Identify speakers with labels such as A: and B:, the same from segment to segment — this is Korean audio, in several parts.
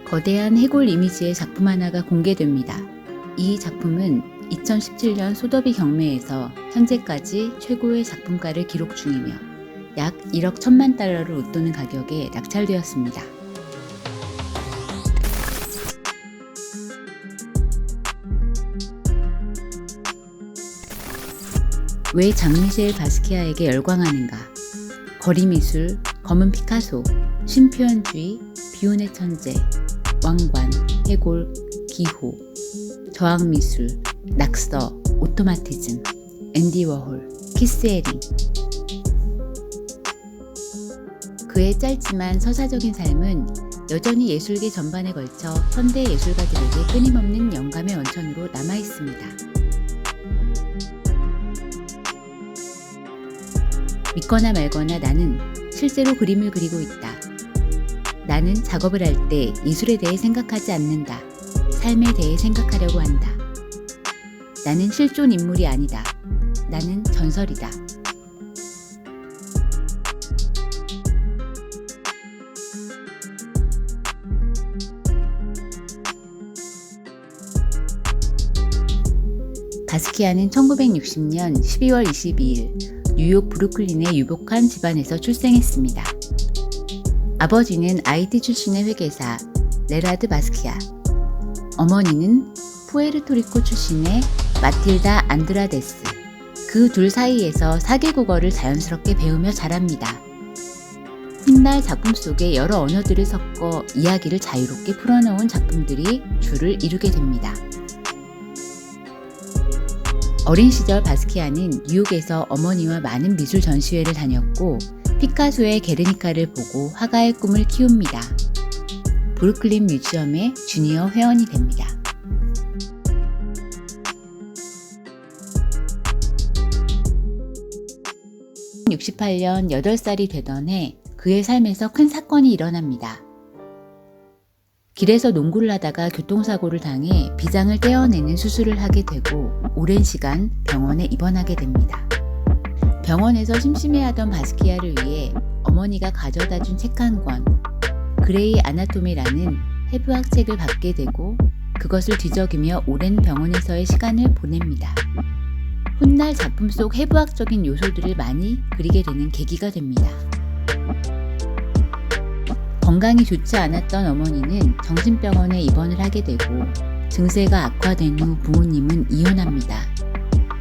A: 거대한 해골 이미지의 작품 하나가 공개됩니다. 이 작품은 2017년 소더비 경매에서 현재까지 최고의 작품가를 기록 중이며 약 1억 1천만 달러를 웃도는 가격에 낙찰되었습니다. 왜 장미셸 바스키아에게 열광하는가? 거리미술, 검은 피카소, 신표현주의, 비운의 천재, 왕관, 해골, 기호, 저항미술, 낙서, 오토마티즘, 앤디 워홀, 키스 에링. 그의 짧지만 서사적인 삶은 여전히 예술계 전반에 걸쳐 현대 예술가들에게 끊임없는 영감의 원천으로 남아있습니다. 믿거나 말거나 나는 실제로 그림을 그리고 있다. 나는 작업을 할 때 예술에 대해 생각하지 않는다. 삶에 대해 생각하려고 한다. 나는 실존 인물이 아니다. 나는 전설이다. 바스키아는 1960년 12월 22일 뉴욕 브루클린의 유복한 집안에서 출생했습니다. 아버지는 IT 출신의 회계사 레라드 바스키아, 어머니는 푸에르토리코 출신의 마틸다 안드라데스. 그 둘 사이에서 4개국어를 자연스럽게 배우며 자랍니다. 훗날 작품 속에 여러 언어들을 섞어 이야기를 자유롭게 풀어놓은 작품들이 줄을 이루게 됩니다. 어린 시절 바스키아는 뉴욕에서 어머니와 많은 미술 전시회를 다녔고 피카소의 게르니카를 보고 화가의 꿈을 키웁니다. 브루클린 뮤지엄의 주니어 회원이 됩니다. 1968년 8살이 되던 해 그의 삶에서 큰 사건이 일어납니다. 길에서 농구를 하다가 교통사고를 당해 비장을 떼어내는 수술을 하게 되고 오랜 시간 병원에 입원하게 됩니다. 병원에서 심심해하던 바스키아를 위해 어머니가 가져다준 책 한 권, 그레이 아나토미라는 해부학 책을 받게 되고 그것을 뒤적이며 오랜 병원에서의 시간을 보냅니다. 훗날 작품 속 해부학적인 요소들을 많이 그리게 되는 계기가 됩니다. 건강이 좋지 않았던 어머니는 정신병원에 입원을 하게 되고 증세가 악화된 후 부모님은 이혼합니다.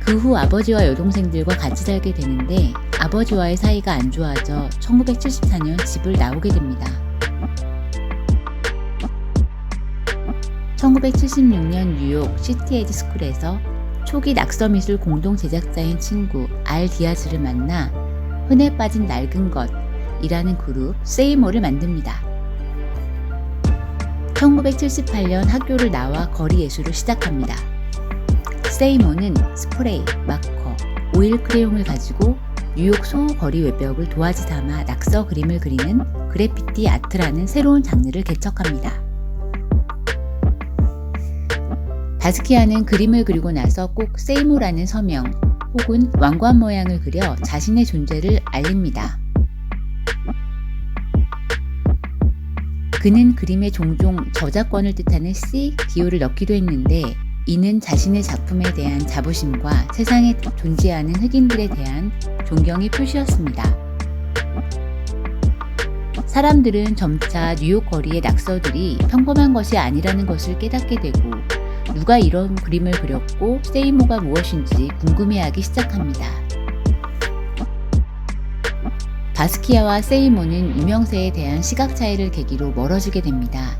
A: 그 후 아버지와 여동생들과 같이 살게 되는데 아버지와의 사이가 안 좋아져 1974년 집을 나오게 됩니다. 1976년 뉴욕 시티에지 스쿨에서 초기 낙서미술 공동 제작자인 친구 알 디아즈를 만나 흔해 빠진 낡은 것이라는 그룹 세이모를 만듭니다. 1978년 학교를 나와 거리 예술을 시작합니다. 세이모는 스프레이, 마커, 오일 크레용을 가지고 뉴욕 소거리 외벽을 도화지 삼아 낙서 그림을 그리는 그래피티 아트라는 새로운 장르를 개척합니다. 바스키아는 그림을 그리고 나서 꼭 세이모라는 서명 혹은 왕관 모양을 그려 자신의 존재를 알립니다. 그는 그림에 종종 저작권을 뜻하는 C, 기호를 넣기도 했는데 이는 자신의 작품에 대한 자부심과 세상에 존재하는 흑인들에 대한 존경의 표시였습니다. 사람들은 점차 뉴욕 거리의 낙서들이 평범한 것이 아니라는 것을 깨닫게 되고 누가 이런 그림을 그렸고 세이모가 무엇인지 궁금해하기 시작합니다. 바스키아와 세이모는 유명세에 대한 시각 차이를 계기로 멀어지게 됩니다.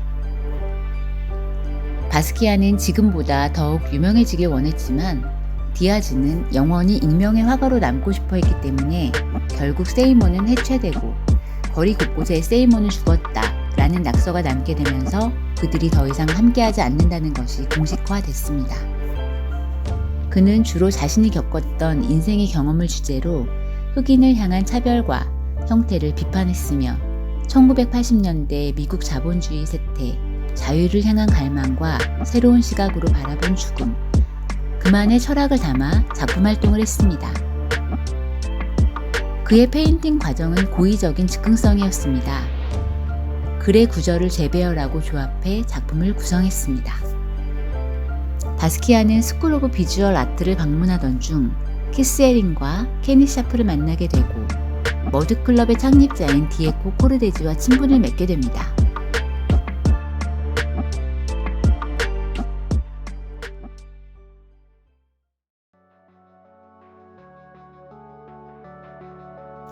A: 바스키아는 지금보다 더욱 유명해지길 원했지만 디아즈는 영원히 익명의 화가로 남고 싶어 했기 때문에 결국 세이모는 해체되고 거리 곳곳에 세이모는 죽었다 라는 낙서가 남게 되면서 그들이 더 이상 함께하지 않는다는 것이 공식화됐습니다. 그는 주로 자신이 겪었던 인생의 경험을 주제로 흑인을 향한 차별과 형태를 비판했으며 1980년대 미국 자본주의 쇠퇴, 자유를 향한 갈망과 새로운 시각으로 바라본 죽음, 그만의 철학을 담아 작품 활동을 했습니다. 그의 페인팅 과정은 고의적인 즉흥성이었습니다. 글의 구절을 재배열하고 조합해 작품을 구성했습니다. 바스키아는 스쿨 오브 비주얼 아트를 방문하던 중 키스 에링과 케니 샤프를 만나게 되고 머드클럽의 창립자인 디에코 코르데지와 친분을 맺게 됩니다.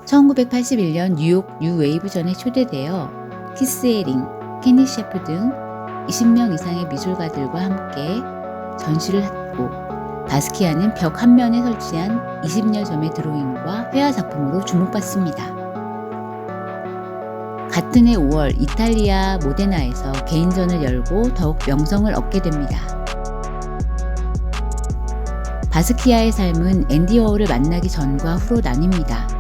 A: (1981년) 뉴욕 뉴웨이브전에 초대되어 키스 에링, 케니 셰프 등 20명 이상의 미술가들과 함께 전시를 했고, 바스키아는 벽 한 면에 설치한 20여 점의 드로잉과 회화 작품으로 주목받습니다. 같은 해 5월 이탈리아 모데나에서 개인전을 열고 더욱 명성을 얻게 됩니다. 바스키아의 삶은 앤디 워홀을 만나기 전과 후로 나뉩니다.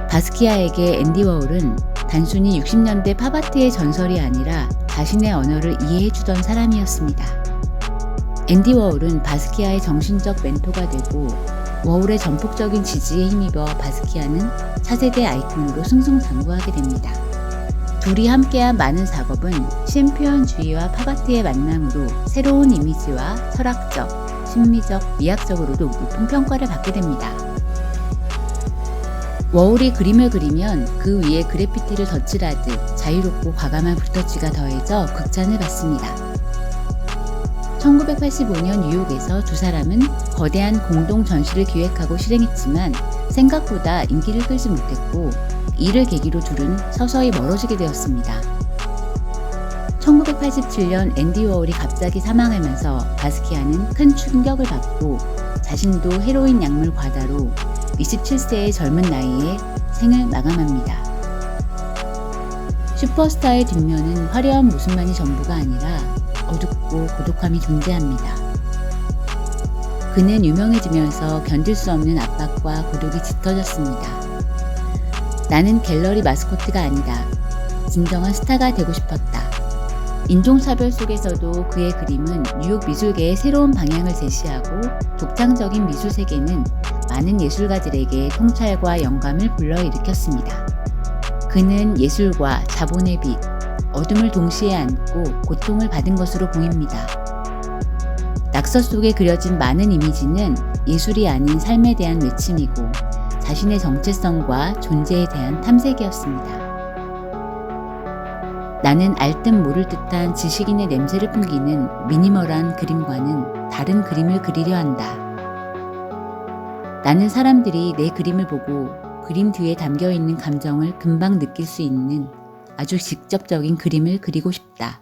A: 바스키아에게 앤디 워홀은 단순히 60년대 팝아트의 전설이 아니라 자신의 언어를 이해해주던 사람이었습니다. 앤디 워홀은 바스키아의 정신적 멘토가 되고, 워홀의 전폭적인 지지에 힘입어 바스키아는 차세대 아이콘으로 승승장구하게 됩니다. 둘이 함께한 많은 작업은 시행표현주의와 팝아트의 만남으로 새로운 이미지와 철학적, 심미적, 미학적으로도 높은 평가를 받게 됩니다. 워홀이 그림을 그리면 그 위에 그래피티를 덧칠하듯 자유롭고 과감한 붓터치가 더해져 극찬을 받습니다. 1985년 뉴욕에서 두 사람은 거대한 공동 전시를 기획하고 실행했지만 생각보다 인기를 끌지 못했고, 이를 계기로 둘은 서서히 멀어지게 되었습니다. 1987년 앤디 워홀이 갑자기 사망하면서 바스키아는 큰 충격을 받고 자신도 헤로인 약물 과다로 27세의 젊은 나이에 생을 마감합니다. 슈퍼스타의 뒷면은 화려한 모습만이 전부가 아니라 어둡고 고독함이 존재합니다. 그는 유명해지면서 견딜 수 없는 압박과 고독이 짙어졌습니다. 나는 갤러리 마스코트가 아니다. 진정한 스타가 되고 싶었다. 인종차별 속에서도 그의 그림은 뉴욕 미술계의 새로운 방향을 제시하고, 독창적인 미술 세계는 많은 예술가들에게 통찰과 영감을 불러일으켰습니다. 그는 예술과 자본의 빛, 어둠을 동시에 안고 고통을 받은 것으로 보입니다. 낙서 속에 그려진 많은 이미지는 예술이 아닌 삶에 대한 외침이고, 자신의 정체성과 존재에 대한 탐색이었습니다. 나는 알 듯 모를 듯한 지식인의 냄새를 풍기는 미니멀한 그림과는 다른 그림을 그리려 한다. 나는 사람들이 내 그림을 보고 그림 뒤에 담겨있는 감정을 금방 느낄 수 있는 아주 직접적인 그림을 그리고 싶다.